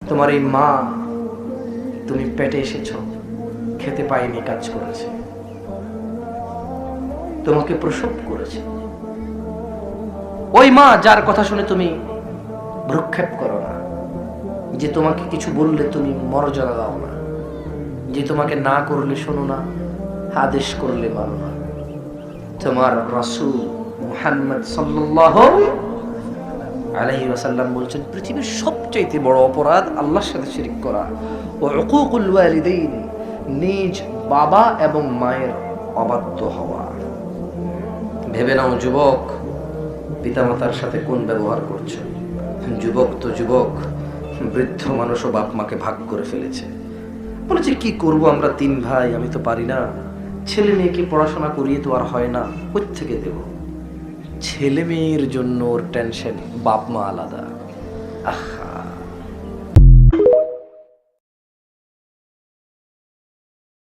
তোমার এই মা, তুমি পেটে এসেছ, খেতে পায়নি, কাজ করেছে, তোমাকে প্রসব করেছে। ওই মা যার কথা শুনে তুমি ভ্রুক্ষেপ করো না, যে তোমাকে কিছু বললে তুমি মর্যাদা দাও না, যে তোমাকে না করলে শোনো না, আদেশ করলে মানো না। তোমার রাসূল মুহাম্মদ সাল্লাল্লাহু আলাইহি ওয়াসাল্লাম বলছেন, পৃথিবীর সবচেয়ে বড় অপরাধ আল্লাহর সাথে শিরক করা, ও উকুকুল ওয়ালিদাইন, নিজ বাবা এবং মায়ের অবাধ্য হওয়া। ভেবে নাও যুবক, পিতামাতার সাথে কোন ব্যবহার করছো। যুবক তো যুবক, বৃদ্ধ মানুষও বাপ মাকে ভাগ করে ফেলেছে। বলেছে কি করব আমরা 3 ভাই, আমি তো পারি না, ছেলে মেয়েকে পড়াশোনা করিয়ে তো আর হয় না, কোথ থেকে দেব। ছেলে মেয়ের জন্য ওর টেনশন, বাপ মা আলাদা।